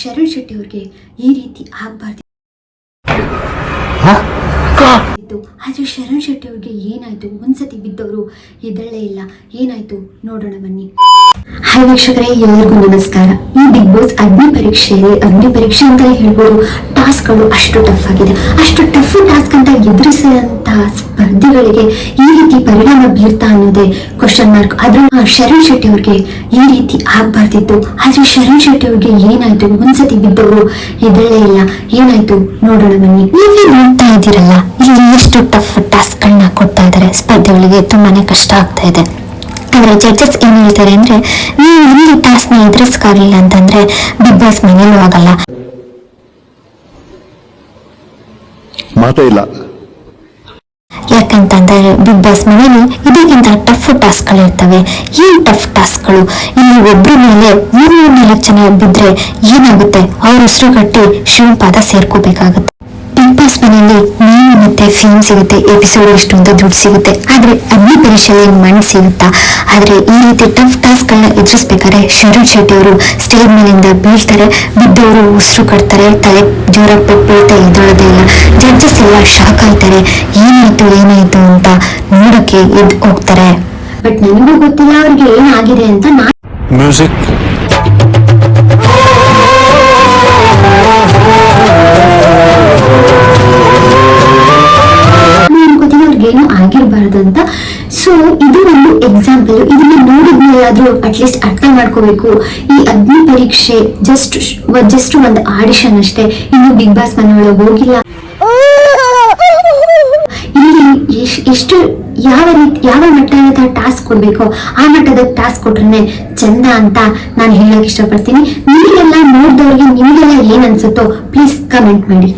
ಶರಣ್ ಶೆಟ್ಟಿ ಅವ್ರಿಗೆ ಈ ರೀತಿ ಆಗ್ಬಾರ್ದು. ಆದ್ರೆ ಶರಣ್ ಶೆಟ್ಟಿ ಅವ್ರಿಗೆ ಏನಾಯ್ತು? ಒಂದ್ಸತಿ ಬಿದ್ದವರು ಎದ್ದೇಳೇ ಇಲ್ಲ. ಏನಾಯ್ತು ನೋಡೋಣ ಬನ್ನಿ. ಹಾಯ್ ವೀಕ್ಷಕರೇ, ಎಲ್ಲರಿಗೂ ನಮಸ್ಕಾರ. ಈ ಬಿಗ್ ಬಾಸ್ ಅಗ್ನಿ ಪರೀಕ್ಷೆ ಅಂತಲೇ ಹೇಳ್ಬೋದು. ಟಾಸ್ಕ್ಗಳು ಅಷ್ಟು ಟಫ್ ಆಗಿದೆ. ಅಷ್ಟು ಟಫ್ ಟಾಸ್ಕ್ ಅಂತ ಎದುರಿಸಿದಂತಹ ಸ್ಪರ್ಧಿಗಳಿಗೆ ಈ ರೀತಿ ಪರಿಣಾಮ ಬೀರ್ತಾ ಅನ್ನೋದೇ ಕ್ವಶನ್ ಮಾರ್ಕ್. ಆದ್ರೂ ಶರಣ್ ಶೆಟ್ಟಿ ಅವ್ರಿಗೆ ಈ ರೀತಿ ಆಗ್ಬಾರ್ದಿತ್ತು. ಆದ್ರೆ ಶರಣ್ ಶೆಟ್ಟಿ ಅವ್ರಿಗೆ ಏನಾಯ್ತು? ಒಂದ್ಸತಿ ಬಿದ್ದವರು ಎದ್ದೇಳೇ ಇಲ್ಲ. ಏನಾಯ್ತು ನೋಡೋಣ ಬನ್ನಿ. ನೀವೇ ನೋಡ್ತಾ ಇದ್ದೀರಲ್ಲ, ಇಲ್ಲಿ ಎಷ್ಟು ಟಫ್ ಟಾಸ್ಕ್ ಗಳನ್ನ ಕೊಡ್ತಾ ಇದ್ದಾರೆ. ಸ್ಪರ್ಧಿಗಳಿಗೆ ತುಂಬಾನೇ ಕಷ್ಟ ಆಗ್ತಾ ಇದೆ. ಆದ್ರೆ ಜಡ್ಜಸ್ ಏನ್ ಹೇಳ್ತಾರೆ ಅಂದ್ರೆ, ನೀವು ಇಲ್ಲಿ ಟಾಸ್ಕ್ ನ ಎದುರಿಸ್ಕಾಗಲಿಲ್ಲ ಅಂತಂದ್ರೆ ಬಿಗ್ ಬಾಸ್ ಮನೇಲೂ ಆಗಲ್ಲ. ಮಾತೇ ಇಲ್ಲ. ಯಾಕಂತಂದ್ರೆ ಬಿಗ್ ಬಾಸ್ ಮನೇಲಿ ಇದಕ್ಕಿಂತ ಟಫ್ ಟಾಸ್ಕ್ ಗಳು ಇರ್ತವೆ. ಈ ಟಫ್ ಟಾಸ್ಕ್ ಗಳು ಇಲ್ಲಿ ಒಬ್ರ ಮೇಲೆ 3-4 ಜನ ಬಿದ್ರೆ ಏನಾಗುತ್ತೆ? ಅವ್ರ ಉಸಿರು ಕಟ್ಟಿ ಶ್ರೀಪಾದ ಸೇರ್ಕೋಬೇಕಾಗುತ್ತೆ. ಬಿಗ್ ಬಾಸ್ ಮನೆಯಲ್ಲಿ ನೇಮ್ ಮತ್ತೆ ಫೇಮ್ ಸಿಗುತ್ತೆ, ಎಪಿಸೋಡ್ ಎಷ್ಟು ಅಂತ ದುಡ್ಡು ಸಿಗುತ್ತೆ. ಆದ್ರೆ ಅಗ್ನಿ ಪರೀಕ್ಷೆಯಲ್ಲಿ ಮಣ್ಣು ಸಿಗುತ್ತಾ? ಆದ್ರೆ ಈ ರೀತಿ ಟಫ್ ಟಾಸ್ಕ್ ಗಳನ್ನ ಎದುರಿಸ್ಬೇಕಾದ್ರೆ ಶರಣ್ ಶೆಟ್ಟಿ ಅವರು ಸ್ಟೇಜ್ ಮೇಲಿಂದ ಬೀಳ್ತಾರೆ. ಬಿದ್ದವರು ಉಸಿರು ಕಟ್ತಾರೆ, ತಲೆ ಜೋರ ಪೆಟ್ಟು ಎದ್ದೊಳದೇ ಇಲ್ಲ. ಜಡ್ಜಸ್ ಎಲ್ಲ ಶಾಕ್ ಆಯ್ತಾರೆ. ಏನಾಯ್ತು ಅಂತ ನೋಡಕ್ಕೆ ಎದ್ದು ಹೋಗ್ತಾರೆ. ಬಟ್ ನನಗೂ ಗೊತ್ತಿಲ್ಲ ಅವ್ರಿಗೆ ಏನಾಗಿದೆ ಅಂತ. ಮ್ಯೂಸಿಕ್ ಏನು ಆಗಿರ್ಬಾರ್ದು ಅಂತ. ಸೊ ಇದು ಒಂದು ಎಕ್ಸಾಂಪಲ್. ಇದನ್ನ ನೋಡಿದ್ಮೇಲಾದ್ರೂ ಅಟ್ಲೀಸ್ಟ್ ಅರ್ಥ ಮಾಡ್ಕೋಬೇಕು. ಈ ಅಗ್ನಿ ಪರೀಕ್ಷೆ ಜಸ್ಟ್ ಒಂದು ಆಡಿಷನ್ ಅಷ್ಟೇ. ಇನ್ನು ಬಿಗ್ ಬಾಸ್ ಮನೆಯೊಳಗೆ ಹೋಗಿಲ್ಲ. ಇಲ್ಲಿ ಎಷ್ಟು ಯಾವ ಮಟ್ಟದ ಟಾಸ್ಕ್ ಕೊಡ್ಬೇಕೋ ಆ ಮಟ್ಟದ ಟಾಸ್ಕ್ ಕೊಟ್ರೆ ಚಂದ ಅಂತ ನಾನು ಹೇಳಕ್ ಇಷ್ಟಪಡ್ತೀನಿ. ನಿಮಗೆಲ್ಲ ನೋಡಿದವ್ರಿಗೆ ನಿಮಗೆಲ್ಲ ಏನ್ ಅನ್ಸುತ್ತೋ ಪ್ಲೀಸ್ ಕಮೆಂಟ್ ಮಾಡಿ.